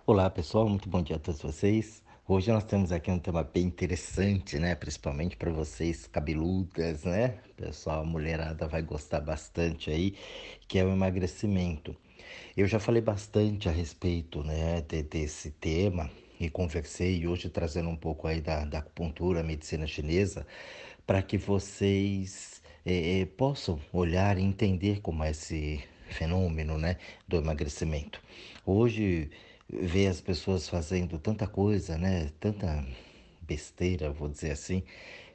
Olá pessoal, muito bom dia a todos vocês. Hoje nós temos aqui um tema bem interessante, né? Principalmente para vocês cabeludas, né? Pessoal, a mulherada vai gostar bastante aí, que é o emagrecimento. Eu já falei bastante a respeito, né, desse tema e conversei hoje trazendo um pouco aí da acupuntura, medicina chinesa, para que vocês possam olhar e entender como é esse fenômeno, né, do emagrecimento. Hoje, ver as pessoas fazendo tanta coisa, né, tanta besteira, vou dizer assim,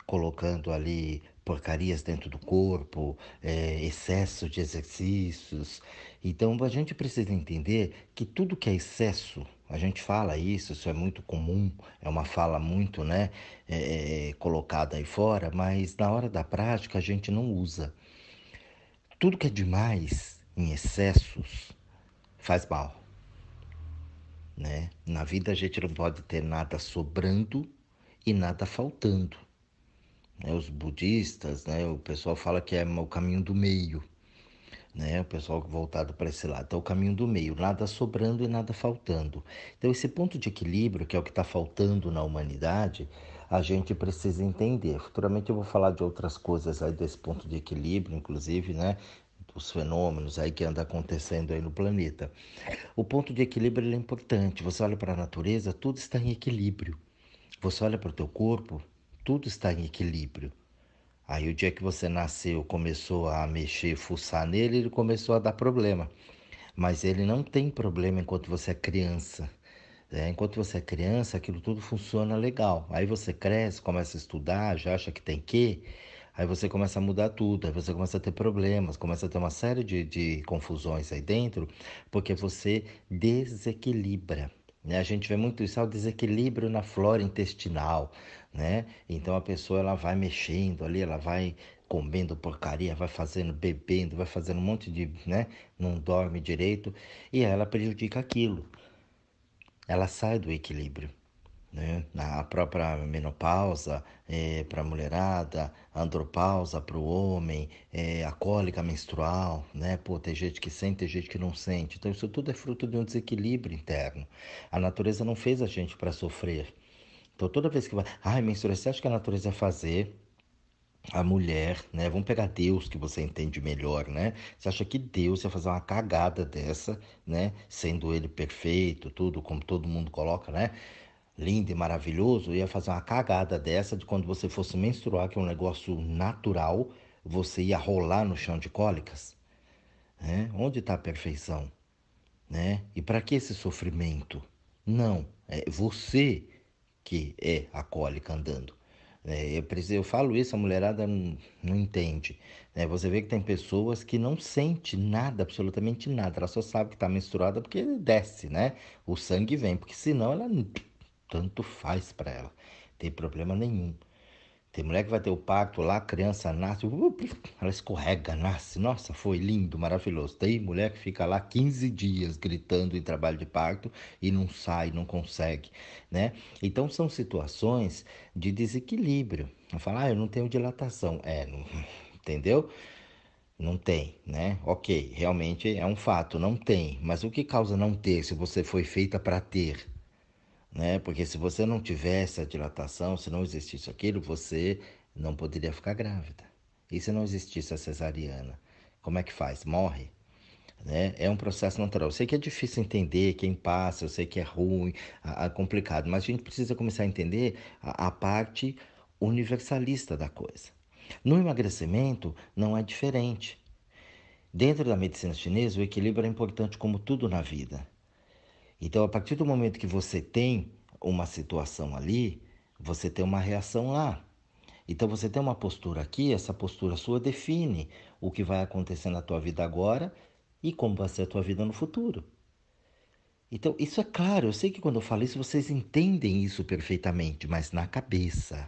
colocando ali porcarias dentro do corpo, excesso de exercícios. Então a gente precisa entender que tudo que é excesso, a gente fala isso, isso é muito comum, é uma fala muito, né, colocada aí fora, mas na hora da prática a gente não usa. Tudo que é demais, em excessos, faz mal, né? Na vida a gente não pode ter nada sobrando e nada faltando, né? Os budistas, né? O pessoal fala que é o caminho do meio, né? O pessoal voltado para esse lado, é o caminho do meio, nada sobrando e nada faltando. Então esse ponto de equilíbrio, que é o que está faltando na humanidade, a gente precisa entender. Futuramente eu vou falar de outras coisas aí desse ponto de equilíbrio, inclusive, né? Os fenômenos aí que andam acontecendo aí no planeta. O ponto de equilíbrio ele é importante. Você olha para a natureza, tudo está em equilíbrio. Você olha para o teu corpo, tudo está em equilíbrio. Aí o dia que você nasceu, começou a mexer, fuçar nele, ele começou a dar problema. Mas ele não tem problema enquanto você é criança. Enquanto você é criança, aquilo tudo funciona legal. Aí você cresce, começa a estudar, já acha que tem que. Aí você começa a mudar tudo, aí você começa a ter problemas, começa a ter uma série de confusões aí dentro, porque você desequilibra. Né? A gente vê muito isso, o desequilíbrio na flora intestinal, né? Então a pessoa ela vai mexendo ali, ela vai comendo porcaria, vai fazendo, bebendo, vai fazendo um monte de, né? Não dorme direito e ela prejudica aquilo. Ela sai do equilíbrio, né? A própria menopausa para a mulherada, a andropausa para o homem, a cólica menstrual, né? Pô, tem gente que sente, tem gente que não sente. Então isso tudo é fruto de um desequilíbrio interno. A natureza não fez a gente para sofrer. Então toda vez que vai, ai, menstruação, você acha que a natureza vai fazer a mulher, né? Vamos pegar Deus que você entende melhor, né? Você acha que Deus ia fazer uma cagada dessa, né? Sendo ele perfeito, tudo como todo mundo coloca, né? Lindo e maravilhoso, ia fazer uma cagada dessa de quando você fosse menstruar, que é um negócio natural, você ia rolar no chão de cólicas, né? Onde está a perfeição, né? E para que esse sofrimento? Não, é você que é a cólica andando. Eu falo isso, a mulherada não entende. Né? Você vê que tem pessoas que não sente nada, absolutamente nada. Ela só sabe que está menstruada porque desce, né? O sangue vem, porque senão ela tanto faz para ela. Tem problema nenhum. Tem mulher que vai ter o parto lá, a criança nasce, ela escorrega, nasce. Nossa, foi lindo, maravilhoso. Tem mulher que fica lá 15 dias gritando em trabalho de parto e não sai, não consegue, né? Então são situações de desequilíbrio. Eu falo, eu não tenho dilatação. Não, entendeu? Não tem, né? Ok, realmente é um fato, não tem. Mas o que causa não ter se você foi feita para ter? Né? Porque se você não tivesse a dilatação, se não existisse aquilo, você não poderia ficar grávida. E se não existisse a cesariana, como é que faz? Morre, né? É um processo natural. Eu sei que é difícil entender quem passa, eu sei que é ruim, complicado, mas a gente precisa começar a entender a parte universalista da coisa. No emagrecimento não é diferente. Dentro da medicina chinesa, o equilíbrio é importante como tudo na vida. Então, a partir do momento que você tem uma situação ali, você tem uma reação lá. Então, você tem uma postura aqui, essa postura sua define o que vai acontecer na tua vida agora e como vai ser a tua vida no futuro. Então, isso é claro, eu sei que quando eu falo isso, vocês entendem isso perfeitamente, mas na cabeça,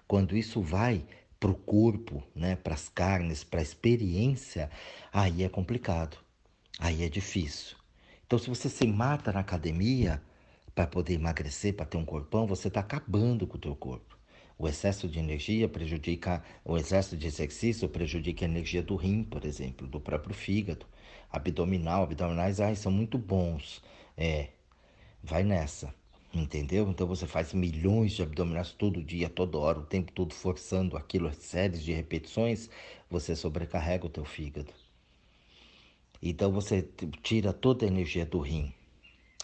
quando isso vai para o corpo, né, para as carnes, para a experiência, aí é complicado, aí é difícil. Então, se você se mata na academia para poder emagrecer, para ter um corpão, você está acabando com o teu corpo. O excesso de energia prejudica, o excesso de exercício prejudica a energia do rim, por exemplo, do próprio fígado. Abdominais, são muito bons. É, Vai nessa. Entendeu? Então você faz milhões de abdominais todo dia, toda hora, o tempo todo forçando aquilo, séries de repetições, você sobrecarrega o teu fígado. Então você tira toda a energia do rim.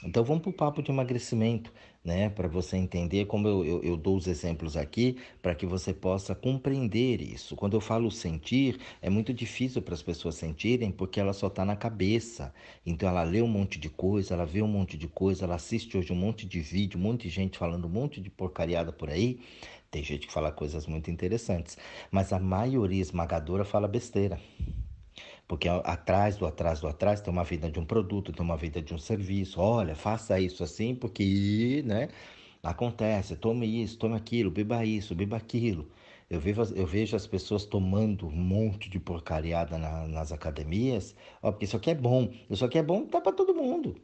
Então vamos para o papo de emagrecimento, né? Para você entender como eu dou os exemplos aqui, para que você possa compreender isso. Quando eu falo sentir, é muito difícil para as pessoas sentirem, porque ela só está na cabeça. Então ela lê um monte de coisa, ela vê um monte de coisa, ela assiste hoje um monte de vídeo, um monte de gente falando um monte de porcariada por aí. Tem gente que fala coisas muito interessantes, mas a maioria esmagadora fala besteira. Porque atrás do atrás tem uma vida de um produto, tem uma vida de um serviço. Olha, faça isso assim, porque, né? Acontece, tome isso, tome aquilo, beba isso, beba aquilo. Eu vejo as pessoas tomando um monte de porcariada nas academias, ó, porque isso aqui é bom. Isso aqui é bom, tá para todo mundo,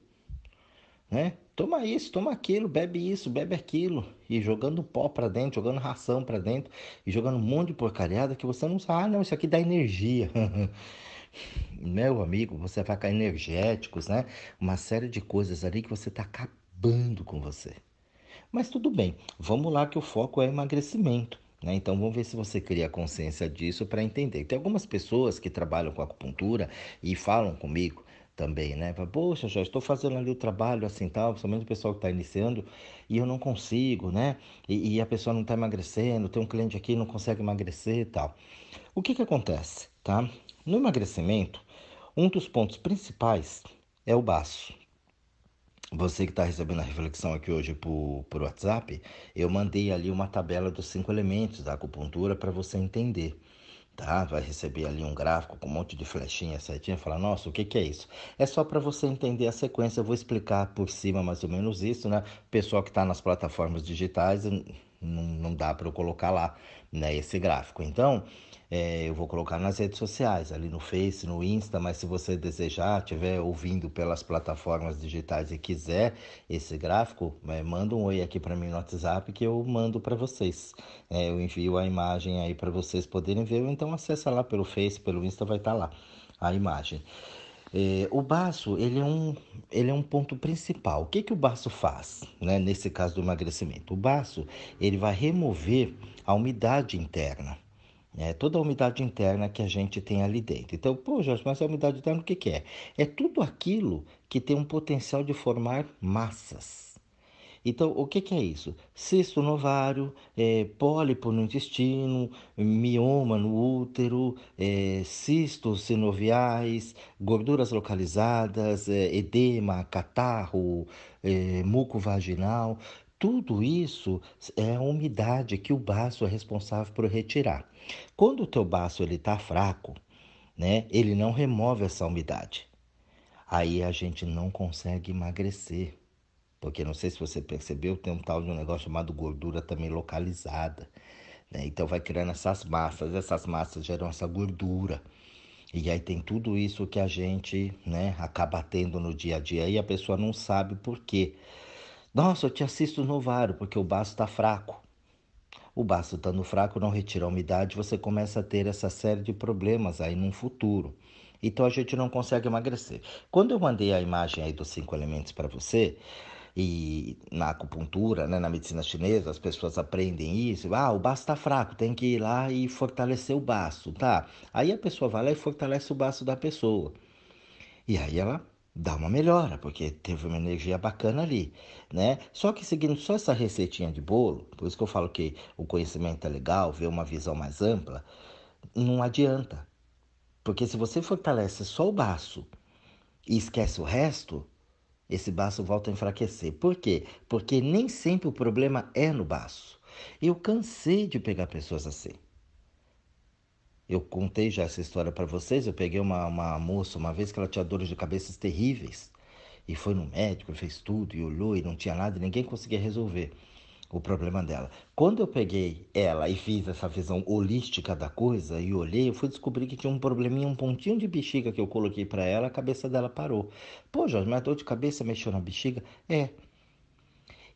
né? Toma isso, toma aquilo, bebe isso, bebe aquilo. E jogando pó para dentro, jogando ração para dentro, e jogando um monte de porcariada que você não sabe. Ah, não, isso aqui dá energia. Meu amigo, você vai ficar energéticos, né? Uma série de coisas ali que você está acabando com você. Mas tudo bem, vamos lá que o foco é emagrecimento, né? Então vamos ver se você cria consciência disso para entender. Tem algumas pessoas que trabalham com acupuntura e falam comigo também, né? Fala, poxa, já estou fazendo ali o trabalho assim tal, principalmente o pessoal que está iniciando, e eu não consigo, né? E a pessoa não está emagrecendo, tem um cliente aqui que não consegue emagrecer e tal. O que que acontece, tá? No emagrecimento, um dos pontos principais é o baço. Você que está recebendo a reflexão aqui hoje por WhatsApp, eu mandei ali uma tabela dos 5 elementos da acupuntura para você entender. Tá? Vai receber ali um gráfico com um monte de flechinha certinha, falar, nossa, o que que é isso? É só para você entender a sequência, eu vou explicar por cima mais ou menos isso, né? O pessoal que está nas plataformas digitais, não dá para eu colocar lá, né, esse gráfico. Então, eu vou colocar nas redes sociais, ali no Face, no Insta, mas se você desejar, estiver ouvindo pelas plataformas digitais e quiser esse gráfico, manda um oi aqui para mim no WhatsApp que eu mando para vocês. Eu envio a imagem aí para vocês poderem ver, ou então acessa lá pelo Face, pelo Insta, vai estar lá a imagem. O baço, ele é um ponto principal. O que que o baço faz, né, nesse caso do emagrecimento? O baço, ele vai remover a umidade interna. Toda a umidade interna que a gente tem ali dentro. Então, pô, Jorge, mas a umidade interna o que que é? É tudo aquilo que tem um potencial de formar massas. Então, o que que é isso? Cisto no ovário, pólipo no intestino, mioma no útero, cistos sinoviais, gorduras localizadas, edema, catarro, muco vaginal. Tudo isso é a umidade que o baço é responsável por retirar. Quando o teu baço ele está fraco, né, ele não remove essa umidade. Aí a gente não consegue emagrecer. Porque não sei se você percebeu, tem um tal de um negócio chamado gordura também localizada, né? Então vai criando essas massas geram essa gordura. E aí tem tudo isso que a gente, né, acaba tendo no dia a dia e a pessoa não sabe por quê. Nossa, eu te assisto no ovário porque o baço está fraco. O baço estando fraco não retira a umidade, você começa a ter essa série de problemas aí no futuro. Então a gente não consegue emagrecer. Quando eu mandei a imagem aí dos 5 elementos para você, e na acupuntura, né, na medicina chinesa, as pessoas aprendem isso. Ah, o baço está fraco, tem que ir lá e fortalecer o baço, tá? Aí a pessoa vai lá e fortalece o baço da pessoa. E aí ela dá uma melhora, porque teve uma energia bacana ali, né? Só que seguindo só essa receitinha de bolo, por isso que eu falo que o conhecimento é legal, ver uma visão mais ampla, não adianta. Porque se você fortalece só o baço e esquece o resto, esse baço volta a enfraquecer. Por quê? Porque nem sempre o problema é no baço. Eu cansei de pegar pessoas assim. Eu contei já essa história para vocês. Eu peguei uma moça uma vez que ela tinha dores de cabeça terríveis. E foi no médico, fez tudo e olhou e não tinha nada e ninguém conseguia resolver o problema dela. Quando eu peguei ela e fiz essa visão holística da coisa e olhei, eu fui descobrir que tinha um probleminha, um pontinho de bexiga que eu coloquei para ela, a cabeça dela parou. Pô, Jorge, mas dor de cabeça mexeu na bexiga? É.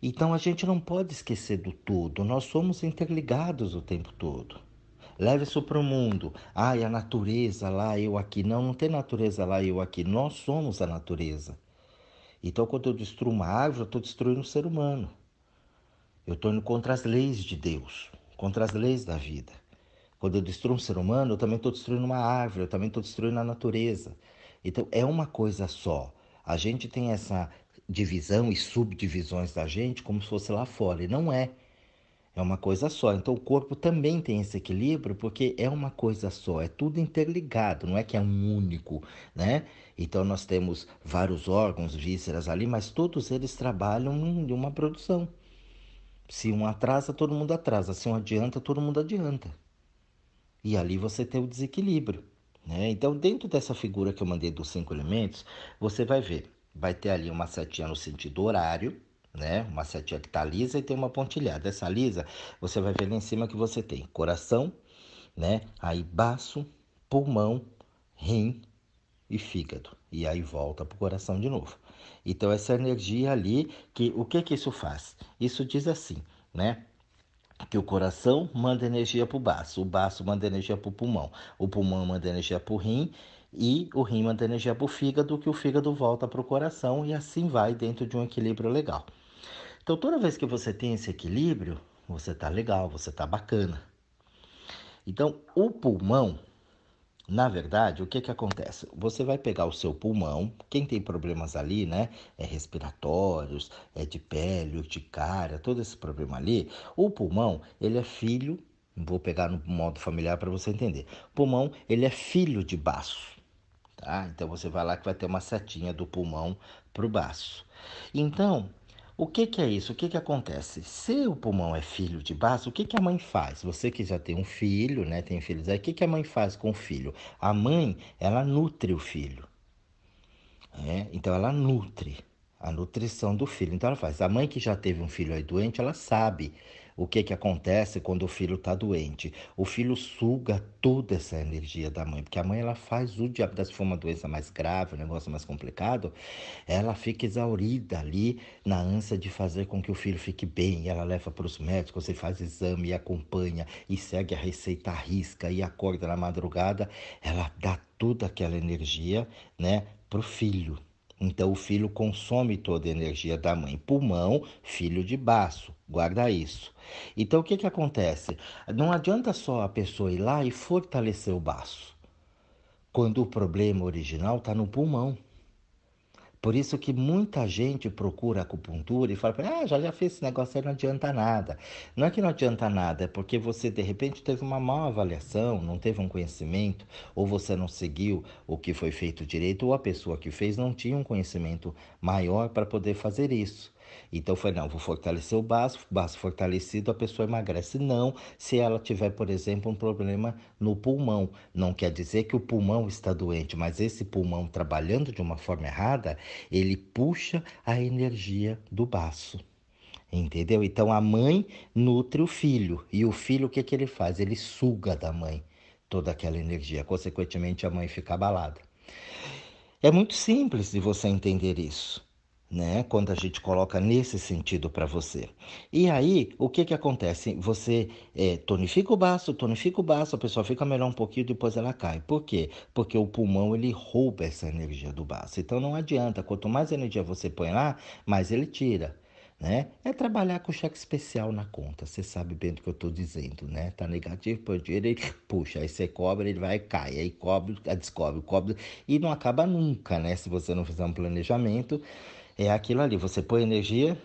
Então a gente não pode esquecer do todo, nós somos interligados o tempo todo. Leve isso para o mundo. Ai, a natureza lá, eu aqui. Não, não tem natureza lá, eu aqui. Nós somos a natureza. Então, quando eu destruo uma árvore, eu estou destruindo o ser humano. Eu estou indo contra as leis de Deus, contra as leis da vida. Quando eu destruo um ser humano, eu também estou destruindo uma árvore, eu também estou destruindo a natureza. Então, é uma coisa só. A gente tem essa divisão e subdivisões da gente como se fosse lá fora, e não é. É uma coisa só. Então, o corpo também tem esse equilíbrio porque é uma coisa só, é tudo interligado, não é que é um único, né? Então, nós temos vários órgãos, vísceras ali, mas todos eles trabalham em uma produção. Se um atrasa, todo mundo atrasa. Se um adianta, todo mundo adianta. E ali você tem o desequilíbrio, né? Então, dentro dessa figura que eu mandei dos 5 elementos, você vai ver, vai ter ali uma setinha no sentido horário, né? Uma setinha que está lisa e tem uma pontilhada. Essa lisa, você vai ver lá em cima que você tem coração, né? Aí baço, pulmão, rim e fígado. E aí volta para o coração de novo. Então, essa energia ali, que o que que isso faz? Isso diz assim, né? Que o coração manda energia para o baço manda energia para o pulmão manda energia para o rim e o rim manda energia para o fígado, que o fígado volta para o coração e assim vai dentro de um equilíbrio legal. Então toda vez que você tem esse equilíbrio, você tá legal, você tá bacana. Então o pulmão, na verdade, o que que acontece? Você vai pegar o seu pulmão, quem tem problemas ali, né? É respiratórios, é de pele, urticária, todo esse problema ali. O pulmão, ele é filho, vou pegar no modo familiar para você entender. O pulmão, ele é filho de baço, tá? Então você vai lá que vai ter uma setinha do pulmão pro baço. Então, o que que é isso? O que que acontece? Se o pulmão é filho de baço, o que que a mãe faz? Você que já tem um filho, né? Tem filhos aí, o que que a mãe faz com o filho? A mãe, ela nutre o filho, né? Então ela nutre a nutrição do filho. Então ela faz. A mãe que já teve um filho aí doente, ela sabe o que que acontece quando o filho está doente. O filho suga toda essa energia da mãe, porque a mãe ela faz o diabo, se for uma doença mais grave, um negócio mais complicado, ela fica exaurida ali na ânsia de fazer com que o filho fique bem. Ela leva para os médicos, você faz exame e acompanha e segue a receita à risca e acorda na madrugada. Ela dá toda aquela energia, né, pro filho. Então o filho consome toda a energia da mãe. Pulmão, filho de baço. Guarda isso. Então o que que acontece? Não adianta só a pessoa ir lá e fortalecer o baço, quando o problema original está no pulmão. Por isso que muita gente procura acupuntura e fala, já fiz esse negócio aí, não adianta nada. Não é que não adianta nada, é porque você de repente teve uma má avaliação, não teve um conhecimento, ou você não seguiu o que foi feito direito, ou a pessoa que fez não tinha um conhecimento maior para poder fazer isso. Então foi, não, vou fortalecer o baço fortalecido, a pessoa emagrece. Não, se ela tiver, por exemplo, um problema no pulmão. Não quer dizer que o pulmão está doente, mas esse pulmão trabalhando de uma forma errada, ele puxa a energia do baço. Entendeu? Então a mãe nutre o filho. E o filho, o que que ele faz? Ele suga da mãe toda aquela energia. Consequentemente, a mãe fica abalada. É muito simples de você entender isso, né? Quando a gente coloca nesse sentido para você. E aí, o que que acontece? Você tonifica o baço, a pessoa fica melhor um pouquinho, depois ela cai. Por quê? Porque o pulmão, ele rouba essa energia do baço. Então não adianta, quanto mais energia você põe lá, mais ele tira. Né? É trabalhar com cheque especial na conta. Você sabe bem do que eu estou dizendo, né? Tá negativo, põe dinheiro, ele puxa, aí você cobra, ele vai e cai, aí cobre, descobre, cobre, e não acaba nunca, né? Se você não fizer um planejamento, é aquilo ali, você põe energia,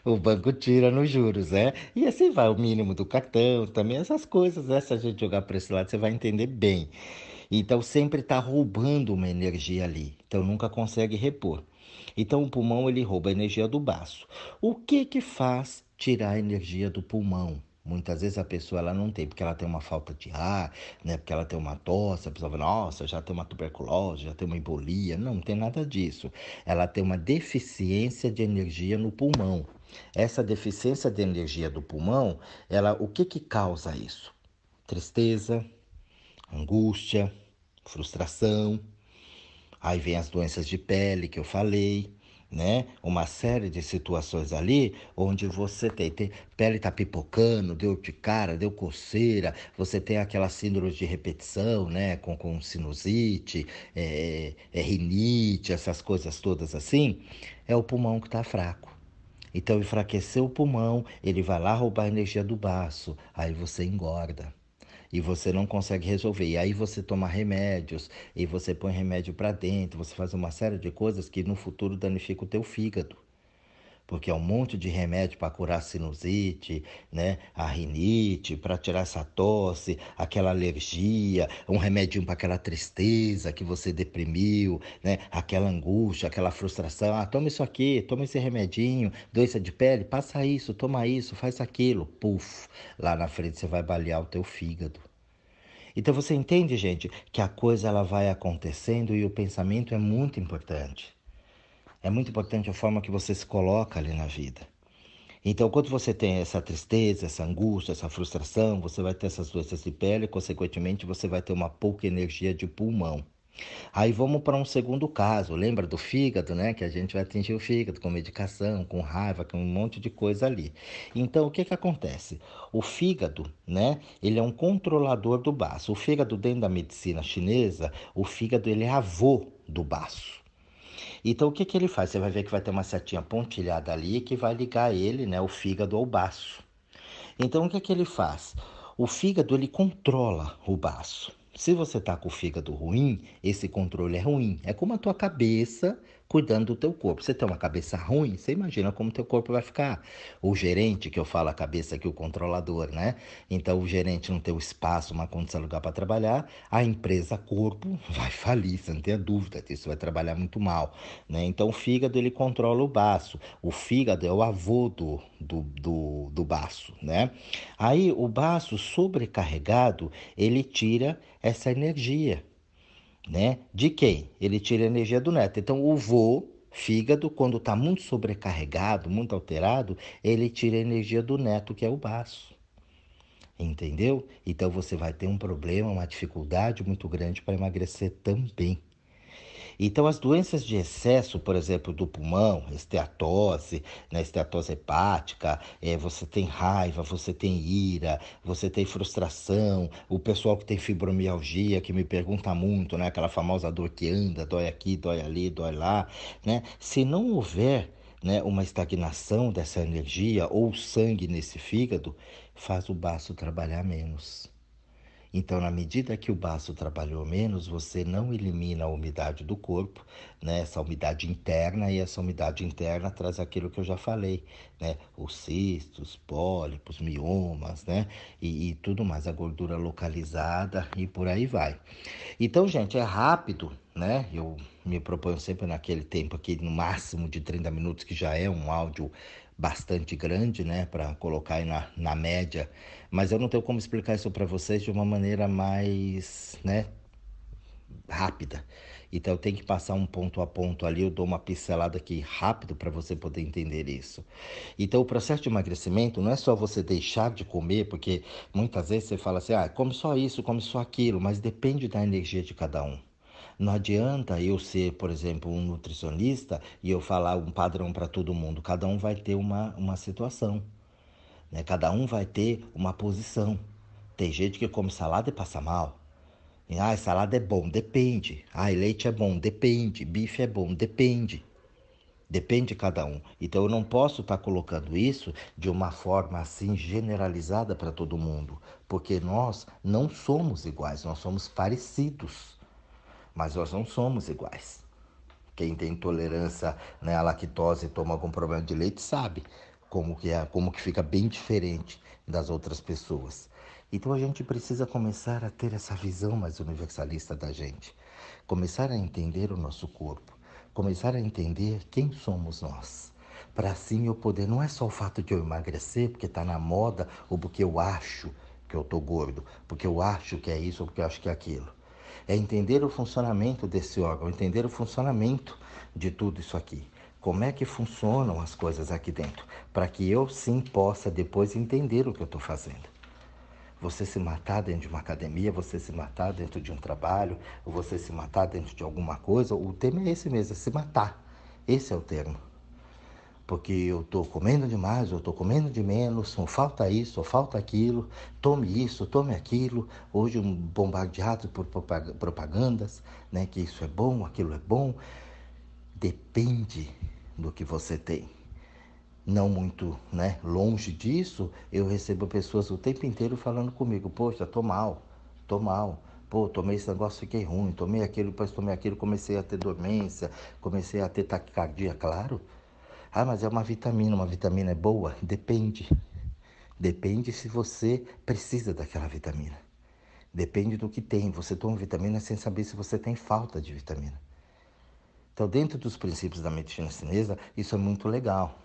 o banco tira nos juros, né? E assim vai, o mínimo do cartão, também essas coisas, né? Se a gente jogar para esse lado, você vai entender bem. Então sempre está roubando uma energia ali, então nunca consegue repor. Então o pulmão ele rouba a energia do baço. O que que faz tirar a energia do pulmão? Muitas vezes a pessoa ela não tem, porque ela tem uma falta de ar, né? Porque ela tem uma tosse, a pessoa fala, nossa, já tem uma tuberculose, já tem uma embolia. Não, não tem nada disso. Ela tem uma deficiência de energia no pulmão. Essa deficiência de energia do pulmão, o que que causa isso? Tristeza, angústia, frustração. Aí vem as doenças de pele que eu falei, né? Uma série de situações ali onde você tem pele tá pipocando, deu urticária, deu coceira, você tem aquela síndrome de repetição, né? Com sinusite, rinite, essas coisas todas assim, é o pulmão que está fraco. Então, enfraqueceu o pulmão, ele vai lá roubar a energia do baço, aí você engorda. E você não consegue resolver. E aí você toma remédios, e você põe remédio para dentro, você faz uma série de coisas que no futuro danifica o teu fígado. Porque é um monte de remédio para curar a sinusite, né? A rinite, para tirar essa tosse, aquela alergia, um remedinho para aquela tristeza que você deprimiu, né? Aquela angústia, aquela frustração. Ah, toma isso aqui, toma esse remedinho, doença de pele, passa isso, toma isso, faz aquilo. Puf, lá na frente você vai balear o teu fígado. Então você entende, gente, que a coisa ela vai acontecendo e o pensamento é muito importante. É muito importante a forma que você se coloca ali na vida. Então, quando você tem essa tristeza, essa angústia, essa frustração, você vai ter essas doenças de pele, e, consequentemente, você vai ter uma pouca energia de pulmão. Aí vamos para um segundo caso. Lembra do fígado, né? Que a gente vai atingir o fígado com medicação, com raiva, com um monte de coisa ali. Então, o que que acontece? O fígado, né? Ele é um controlador do baço. O fígado, dentro da medicina chinesa, o fígado ele é avô do baço. Então, o que que ele faz? Você vai ver que vai ter uma setinha pontilhada ali que vai ligar ele, né, o fígado ao baço. Então, o que que ele faz? O fígado ele controla o baço. Se você tá com o fígado ruim, esse controle é ruim. É como a tua cabeça cuidando do teu corpo. Você tem uma cabeça ruim, você imagina como teu corpo vai ficar. O gerente, que eu falo a cabeça aqui, o controlador, né? Então o gerente não tem o espaço, uma condição, lugar para trabalhar, a empresa corpo vai falir, você não tem dúvida disso, vai trabalhar muito mal, né? Então o fígado ele controla o baço. O fígado é o avô do baço, né? Aí o baço sobrecarregado, ele tira essa energia, né? De quem? Ele tira a energia do neto. Então o vô, fígado, quando está muito sobrecarregado, muito alterado, ele tira a energia do neto, que é o baço. Entendeu? Então você vai ter um problema, uma dificuldade muito grande para emagrecer também. Então, as doenças de excesso, por exemplo, do pulmão, esteatose, né, esteatose hepática, você tem raiva, você tem ira, você tem frustração, o pessoal que tem fibromialgia, que me pergunta muito, né, aquela famosa dor que anda, dói aqui, dói ali, dói lá, né? Se não houver, né, uma estagnação dessa energia ou sangue nesse fígado, faz o baço trabalhar menos. Então, na medida que o baço trabalhou menos, você não elimina a umidade do corpo, né? Essa umidade interna, e essa umidade interna traz aquilo que eu já falei, né? Os cistos, pólipos, miomas, né? E tudo mais, a gordura localizada e por aí vai. Então, gente, é rápido, né? Eu me proponho sempre naquele tempo aqui, no máximo de 30 minutos, que já é um áudio bastante grande, né? Para colocar aí na média. Mas eu não tenho como explicar isso para vocês de uma maneira mais, né? Rápida. Então eu tenho que passar um ponto a ponto ali, eu dou uma pincelada aqui rápido para você poder entender isso. Então o processo de emagrecimento não é só você deixar de comer, porque muitas vezes você fala assim, ah, come só isso, come só aquilo, mas depende da energia de cada um. Não adianta eu ser, por exemplo, um nutricionista e eu falar um padrão para todo mundo. Cada um vai ter uma situação, né? Cada um vai ter uma posição. Tem gente que come salada e passa mal. Ah, salada é bom, depende. Ah, leite é bom, depende. Bife é bom, depende. Depende de cada um. Então eu não posso estar colocando isso de uma forma assim generalizada para todo mundo, porque nós não somos iguais, nós somos parecidos, mas nós não somos iguais. Quem tem intolerância, né, à lactose e toma algum problema de leite sabe como que fica bem diferente das outras pessoas. Então a gente precisa começar a ter essa visão mais universalista da gente, começar a entender o nosso corpo, começar a entender quem somos nós. Para assim eu poder, não é só o fato de eu emagrecer porque está na moda ou porque eu acho que eu tô gordo, porque eu acho que é isso ou porque eu acho que é aquilo. É entender o funcionamento desse órgão, entender o funcionamento de tudo isso aqui. Como é que funcionam as coisas aqui dentro, para que eu sim possa depois entender o que eu estou fazendo. Você se matar dentro de uma academia, você se matar dentro de um trabalho, ou você se matar dentro de alguma coisa, o tema é esse mesmo, é se matar. Esse é o termo. Porque eu estou comendo demais, eu estou comendo de menos, ou falta isso, ou falta aquilo, tome isso, tome aquilo. Hoje um bombardeado por propagandas, né, que isso é bom, aquilo é bom. Depende do que você tem. Não muito, né, longe disso, eu recebo pessoas o tempo inteiro falando comigo, poxa, tô mal, tô mal. Pô, tomei esse negócio, fiquei ruim, tomei aquilo, depois tomei aquilo, comecei a ter dormência, comecei a ter taquicardia, claro. Ah, mas é uma vitamina é boa? Depende. Depende se você precisa daquela vitamina. Depende do que tem. Você toma vitamina sem saber se você tem falta de vitamina. Então, dentro dos princípios da medicina chinesa, isso é muito legal.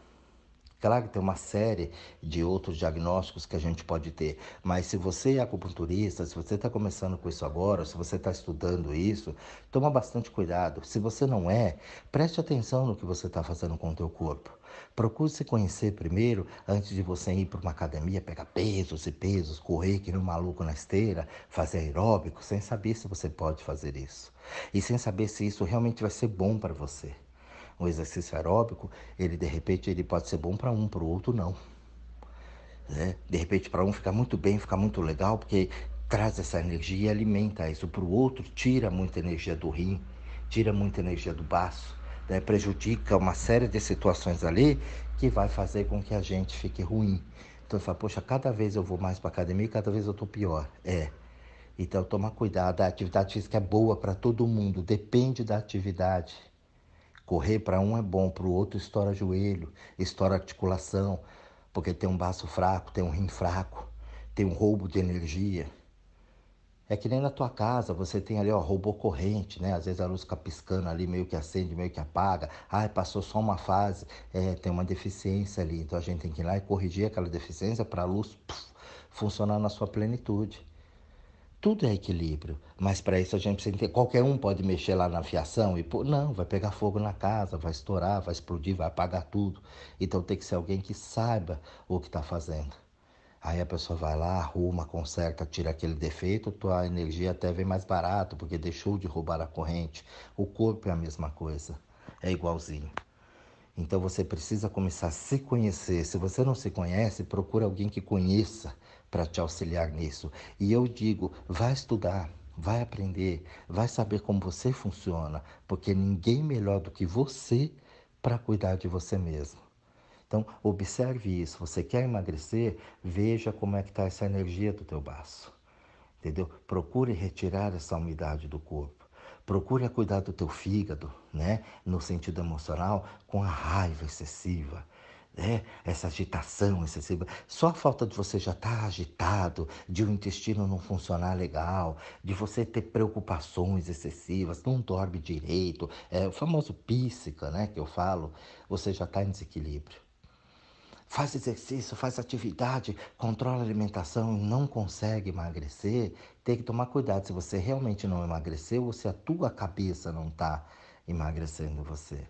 Claro que tem uma série de outros diagnósticos que a gente pode ter, mas se você é acupunturista, se você está começando com isso agora, se você está estudando isso, toma bastante cuidado. Se você não é, preste atenção no que você está fazendo com o teu corpo. Procure se conhecer primeiro, antes de você ir para uma academia, pegar pesos e pesos, correr que nem um maluco na esteira, fazer aeróbico, sem saber se você pode fazer isso. E sem saber se isso realmente vai ser bom para você. O exercício aeróbico, ele de repente ele pode ser bom para um, para o outro não. Né? De repente para um fica muito bem, fica muito legal, porque traz essa energia e alimenta isso. Para o outro tira muita energia do rim, tira muita energia do baço, né? Prejudica uma série de situações ali que vai fazer com que a gente fique ruim. Então você fala, poxa, cada vez eu vou mais para academia, cada vez eu estou pior. Então toma cuidado, a atividade física é boa para todo mundo, depende da atividade. Correr para um é bom, para o outro estoura joelho, estoura articulação, porque tem um baço fraco, tem um rim fraco, tem um roubo de energia. É que nem na tua casa, você tem ali, ó, robô corrente, né? Às vezes a luz fica piscando ali, meio que acende, meio que apaga. Ah, passou só uma fase, tem uma deficiência ali. Então a gente tem que ir lá e corrigir aquela deficiência para a luz funcionar na sua plenitude. Tudo é equilíbrio, mas para isso a gente precisa entender. Qualquer um pode mexer lá na fiação e pô, não, vai pegar fogo na casa, vai estourar, vai explodir, vai apagar tudo. Então tem que ser alguém que saiba o que está fazendo. Aí a pessoa vai lá, arruma, conserta, tira aquele defeito, tua energia até vem mais barato, porque deixou de roubar a corrente. O corpo é a mesma coisa, é igualzinho. Então você precisa começar a se conhecer. Se você não se conhece, procura alguém que conheça para te auxiliar nisso. E eu digo, vai estudar, vai aprender, vai saber como você funciona, porque ninguém melhor do que você para cuidar de você mesmo. Então, observe isso. Você quer emagrecer? Veja como é que está essa energia do teu baço. Entendeu? Procure retirar essa umidade do corpo. Procure cuidar do teu fígado, né? No sentido emocional, com a raiva excessiva, né? Essa agitação excessiva. Só a falta de você já estar agitado, de o intestino não funcionar legal, de você ter preocupações excessivas, não dorme direito, o famoso píssica, né? Que eu falo, você já está em desequilíbrio. Faz exercício, faz atividade, controla a alimentação e não consegue emagrecer, tem que tomar cuidado se você realmente não emagreceu ou se a tua cabeça não está emagrecendo você.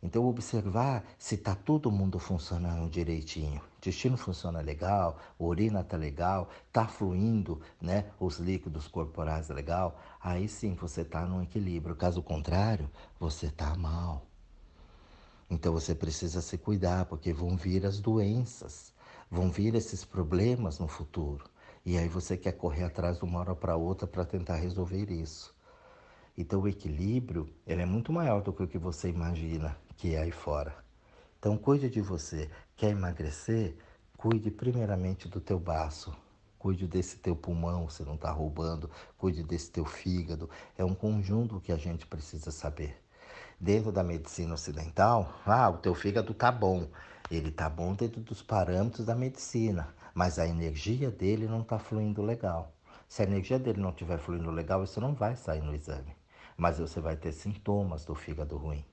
Então, observar se está todo mundo funcionando direitinho. O intestino funciona legal, a urina está legal, está fluindo, né, os líquidos corporais legal. Aí sim você está no equilíbrio. Caso contrário, você está mal. Então você precisa se cuidar, porque vão vir as doenças, vão vir esses problemas no futuro. E aí você quer correr atrás de uma hora para outra para tentar resolver isso. Então o equilíbrio, ele é muito maior do que o que você imagina que é aí fora. Então cuide de você. Quer emagrecer? Cuide primeiramente do teu baço. Cuide desse teu pulmão, se não está roubando. Cuide desse teu fígado. É um conjunto que a gente precisa saber. Dentro da medicina ocidental, o teu fígado tá bom. Ele tá bom dentro dos parâmetros da medicina, mas a energia dele não tá fluindo legal. Se a energia dele não estiver fluindo legal, isso não vai sair no exame. Mas você vai ter sintomas do fígado ruim.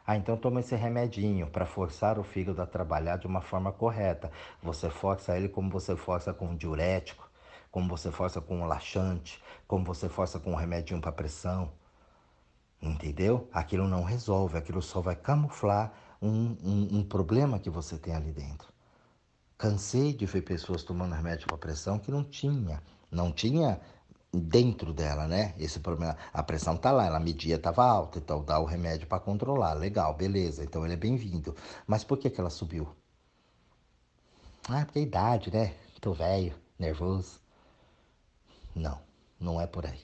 Então toma esse remedinho para forçar o fígado a trabalhar de uma forma correta. Você força ele como você força com um diurético, como você força com um laxante, como você força com um remedinho para pressão. Entendeu? Aquilo não resolve, aquilo só vai camuflar um problema que você tem ali dentro. Cansei de ver pessoas tomando remédio para pressão que não tinha dentro dela, né? Esse problema, a pressão tá lá, ela media, estava alta, então dá o remédio para controlar. Legal, beleza, então ele é bem-vindo. Mas por que que ela subiu? Ah, porque é a idade, né? Tô velho, nervoso. Não, não é por aí.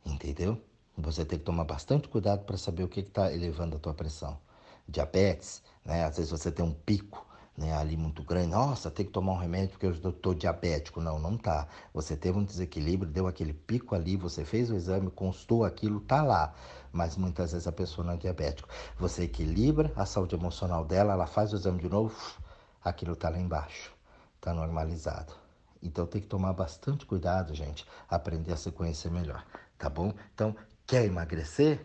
Entendeu? Você tem que tomar bastante cuidado para saber o que está elevando a tua pressão. Diabetes, né? Às vezes você tem um pico, né, ali muito grande. Nossa, tem que tomar um remédio porque eu estou diabético. Não, não tá. Você teve um desequilíbrio, deu aquele pico ali, você fez o exame, constou aquilo, tá lá. Mas muitas vezes a pessoa não é diabética. Você equilibra a saúde emocional dela, ela faz o exame de novo, aquilo tá lá embaixo, tá normalizado. Então tem que tomar bastante cuidado, gente, aprender a se conhecer melhor, tá bom? Então, quer emagrecer?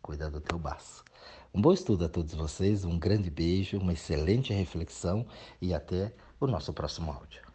Cuida do teu baço. Um bom estudo a todos vocês, um grande beijo, uma excelente reflexão e até o nosso próximo áudio.